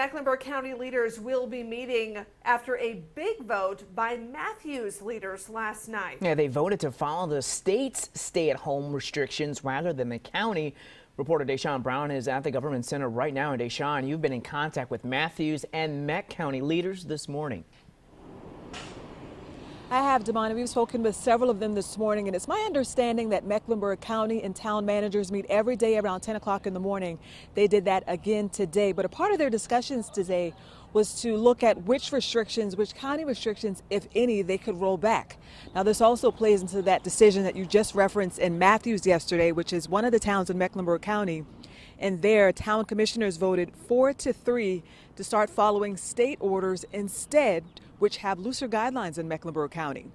Mecklenburg County leaders will be meeting after a big vote by Matthews leaders last night. Yeah, they voted to follow the state's stay-at-home restrictions rather than the county. Reporter Deshaun Brown is at the government center right now. And Deshaun, you've been in contact with Matthews and Meck County leaders this morning. I have, Damani. We've spoken with several of them this morning, and it's my understanding that Mecklenburg County and town managers meet every day around 10 o'clock in the morning. They did that again today, but a part of their discussions today was to look at which county restrictions, if any, they could roll back. Now, this also plays into that decision that you just referenced in Matthews yesterday, which is one of the towns in Mecklenburg County. And their town commissioners voted 4-3 to start following state orders instead, which have looser guidelines in Mecklenburg County.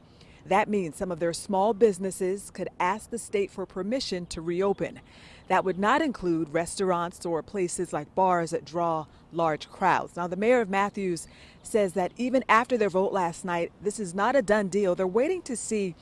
That means some of their small businesses could ask the state for permission to reopen. That would not include restaurants or places like bars that draw large crowds. Now, the mayor of Matthews says that even after their vote last night, this is not a done deal. They're waiting to see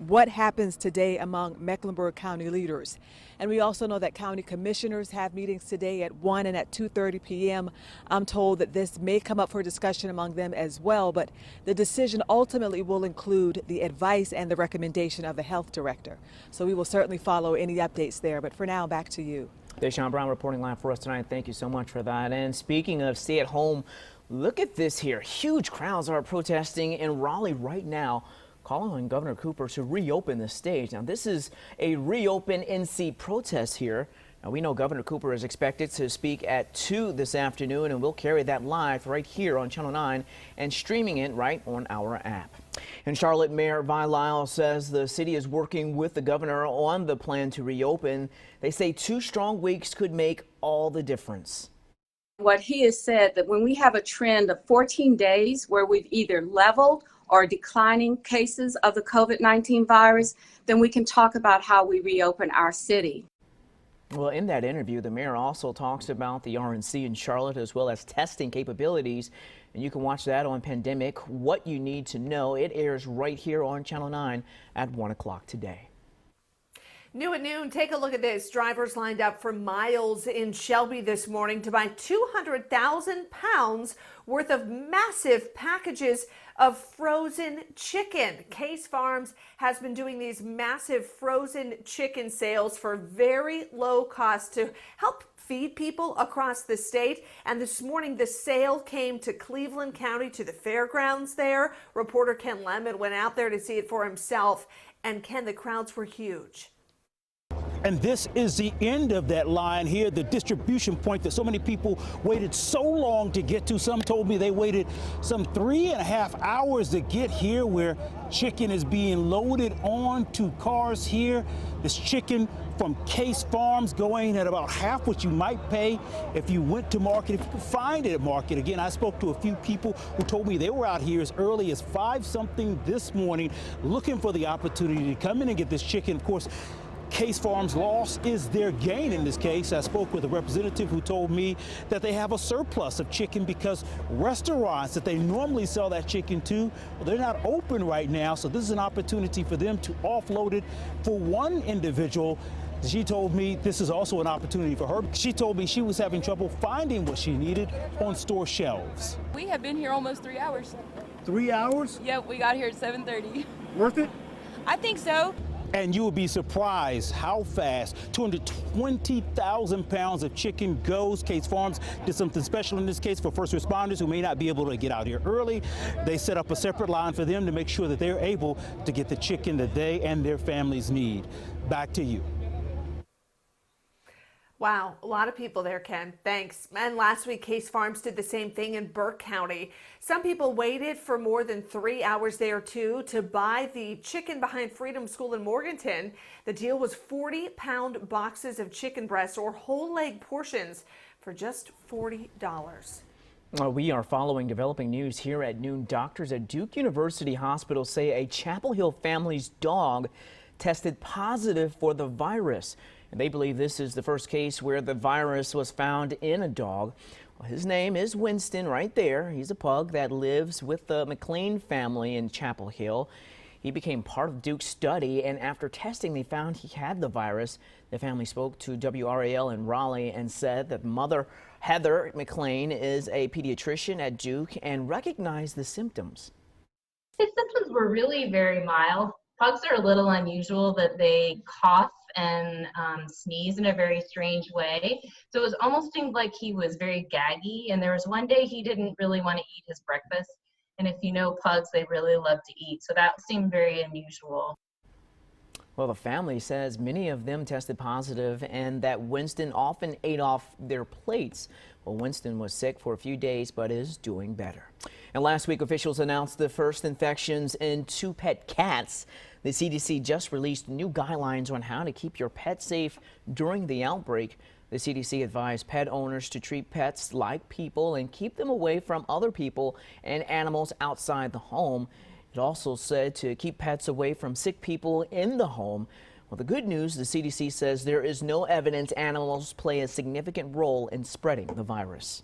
what happens today among Mecklenburg County leaders. And we also know that county commissioners have meetings today at 1 and at 2:30 p.m. I'm told that this may come up for discussion among them as well, but the decision ultimately will include the advice and the recommendation of the health director. So we will certainly follow any updates there. But for now, back to you. Deshaun Brown reporting live for us tonight. Thank you so much for that. And speaking of stay at home, look at this here. Huge crowds are protesting in Raleigh right now, calling on Governor Cooper to reopen the stage. Now, this is a reopen NC protest here. Now, we know Governor Cooper is expected to speak at 2 this afternoon, and we'll carry that live right here on Channel 9 and streaming it right on our app. In Charlotte, Mayor Vi Lyle says the city is working with the governor on the plan to reopen. They say 2 strong weeks could make all the difference. What he has said that when we have a trend of 14 days where we've either leveled or declining cases of the COVID-19 virus, then we can talk about how we reopen our city. Well, in that interview, the mayor also talks about the RNC in Charlotte as well as testing capabilities. And you can watch that on Pandemic, What You Need to Know. It airs right here on Channel 9 at 1 o'clock today. New at noon, take a look at this. Drivers lined up for miles in Shelby this morning to buy 200,000 pounds worth of massive packages of frozen chicken. Case Farms has been doing these massive frozen chicken sales for very low cost to help feed people across the state. And this morning, the sale came to Cleveland County, to the fairgrounds there. Reporter Ken Lemon went out there to see it for himself. And Ken, the crowds were huge. And this is the end of that line here, the distribution point that so many people waited so long to get to. Some told me they waited some 3.5 hours to get here, where chicken is being loaded onto cars here. This chicken from Case Farms going at about half what you might pay if you went to market, if you could find it at market. Again, I spoke to a few people who told me they were out here as early as 5-something this morning looking for the opportunity to come in and get this chicken. Of course, Case Farms' loss is their gain in this case. I spoke with a representative who told me that they have a surplus of chicken because restaurants that they normally sell that chicken to, well, they're not open right now. So this is an opportunity for them to offload it for one individual. She told me this is also an opportunity for her. She told me she was having trouble finding what she needed on store shelves. We have been here almost 3 hours. 3 hours? Yep, we got here at 7:30. Worth it? I think so. And you will be surprised how fast 220,000 pounds of chicken goes. Case Farms did something special in this case for first responders who may not be able to get out here early. They set up a separate line for them to make sure that they're able to get the chicken that they and their families need. Back to you. Wow, a lot of people there, Ken. Thanks. And last week, Case Farms did the same thing in Burke County. Some people waited for more than 3 hours there, too, to buy the chicken behind Freedom School in Morganton. The deal was 40-pound boxes of chicken breasts or whole leg portions for just $40. We are following developing news here at noon. Doctors at Duke University Hospital say a Chapel Hill family's dog tested positive for the virus. And they believe this is the first case where the virus was found in a dog. Well, his name is Winston right there. He's a pug that lives with the McLean family in Chapel Hill. He became part of Duke's study, and after testing, they found he had the virus. The family spoke to WRAL in Raleigh and said that the mother Heather McLean is a pediatrician at Duke and recognized the symptoms. His symptoms were really very mild. Pugs are a little unusual that they cough and sneeze in a very strange way. So it was almost seemed like he was very gaggy. And there was one day he didn't really want to eat his breakfast. And if you know pugs, they really love to eat. So that seemed very unusual. Well, the family says many of them tested positive and that Winston often ate off their plates. Well, Winston was sick for a few days but is doing better. And last week, officials announced the first infections in 2 pet cats. The CDC just released new guidelines on how to keep your pet safe during the outbreak. The CDC advised pet owners to treat pets like people and keep them away from other people and animals outside the home. It also said to keep pets away from sick people in the home. Well, the good news, the CDC says there is no evidence animals play a significant role in spreading the virus.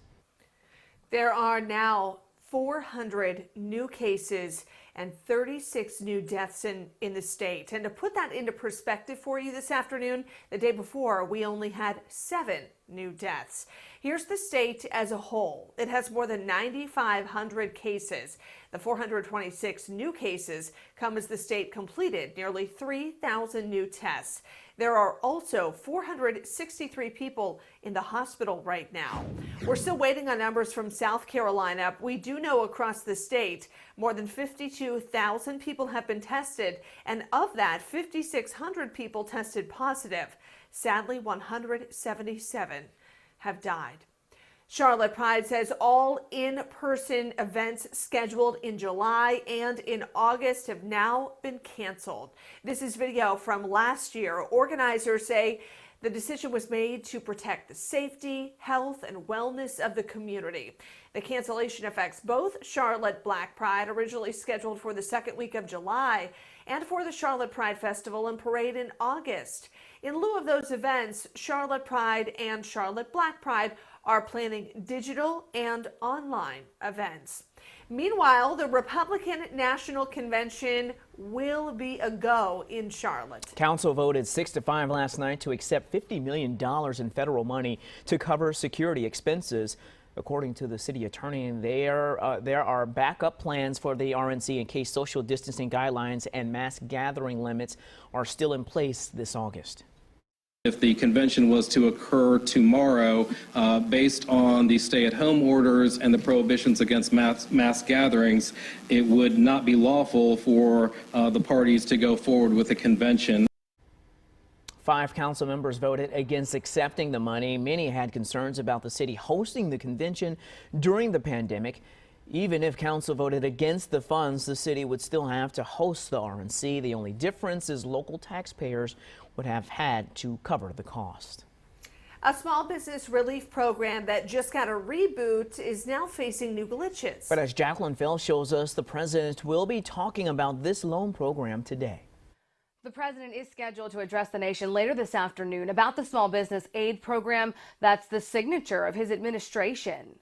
There are now 400 new cases and 36 new deaths in the state. And to put that into perspective for you this afternoon, the day before, we only had 7 new deaths. Here's the state as a whole. It has more than 9,500 cases. The 426 new cases come as the state completed nearly 3,000 new tests. There are also 463 people in the hospital right now. We're still waiting on numbers from South Carolina. We do know across the state, more than 52,000 people have been tested, and of that, 5,600 people tested positive. Sadly, 177 have died. Charlotte Pride says all in-person events scheduled in July and in August have now been canceled. This is video from last year. Organizers say the decision was made to protect the safety, health, and wellness of the community. The cancellation affects both Charlotte Black Pride, originally scheduled for the second week of July, and for the Charlotte Pride Festival and Parade in August. In lieu of those events, Charlotte Pride and Charlotte Black Pride are planning digital and online events. Meanwhile, the Republican National Convention will be a go in Charlotte. Council voted 6-5 last night to accept $50 million in federal money to cover security expenses. According to the city attorney, there are backup plans for the RNC in case social distancing guidelines and mass gathering limits are still in place this August. If the convention was to occur tomorrow, based on the stay-at-home orders and the prohibitions against mass gatherings, it would not be lawful for the parties to go forward with the convention. 5 council members voted against accepting the money. Many had concerns about the city hosting the convention during the pandemic. Even if council voted against the funds, the city would still have to host the RNC. The only difference is local taxpayers would have had to cover the cost. A small business relief program that just got a reboot is now facing new glitches. But as Jacqueline Fell shows us, the president will be talking about this loan program today. The president is scheduled to address the nation later this afternoon about the small business aid program that's the signature of his administration.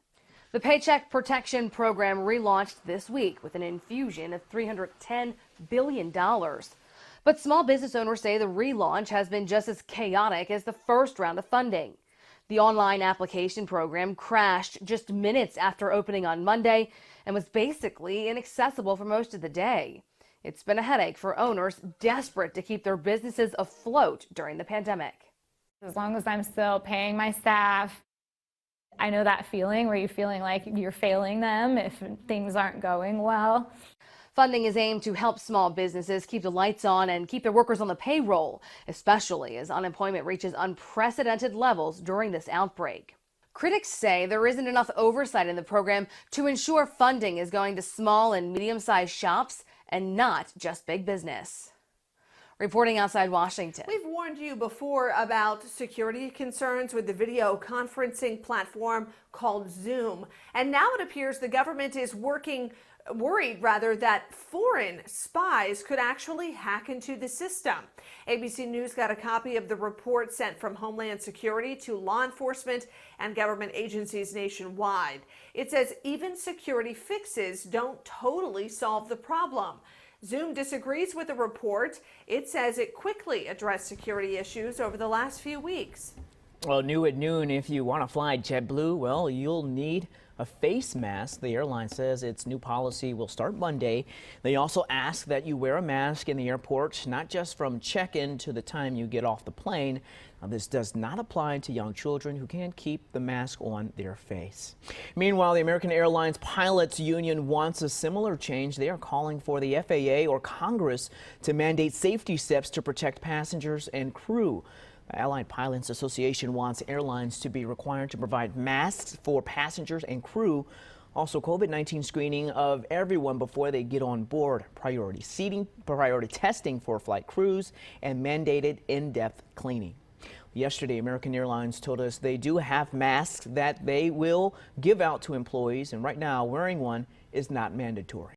The Paycheck Protection Program relaunched this week with an infusion of $310 billion. But small business owners say the relaunch has been just as chaotic as the first round of funding. The online application program crashed just minutes after opening on Monday and was basically inaccessible for most of the day. It's been a headache for owners desperate to keep their businesses afloat during the pandemic. As long as I'm still paying my staff, I know that feeling where you're feeling like you're failing them if things aren't going well. Funding is aimed to help small businesses keep the lights on and keep their workers on the payroll, especially as unemployment reaches unprecedented levels during this outbreak. Critics say there isn't enough oversight in the program to ensure funding is going to small and medium-sized shops and not just big business. Reporting outside Washington. We've warned you before about security concerns with the video conferencing platform called Zoom. And now it appears the government is worried that foreign spies could actually hack into the system. ABC News got a copy of the report sent from Homeland Security to law enforcement and government agencies nationwide. It says even security fixes don't totally solve the problem. Zoom disagrees with the report. It says it quickly addressed security issues over the last few weeks. Well, new at noon, if you want to fly JetBlue, well, you'll need a face mask. The airline says its new policy will start Monday. They also ask that you wear a mask in the airport, not just from check-in to the time you get off the plane. Now, this does not apply to young children who can't keep the mask on their face. Meanwhile, the American Airlines Pilots Union wants a similar change. They are calling for the FAA or Congress to mandate safety steps to protect passengers and crew. The Allied Pilots Association wants airlines to be required to provide masks for passengers and crew. Also, COVID-19 screening of everyone before they get on board, priority seating, priority testing for flight crews, and mandated in-depth cleaning. Yesterday, American Airlines told us they do have masks that they will give out to employees, and right now, wearing one is not mandatory.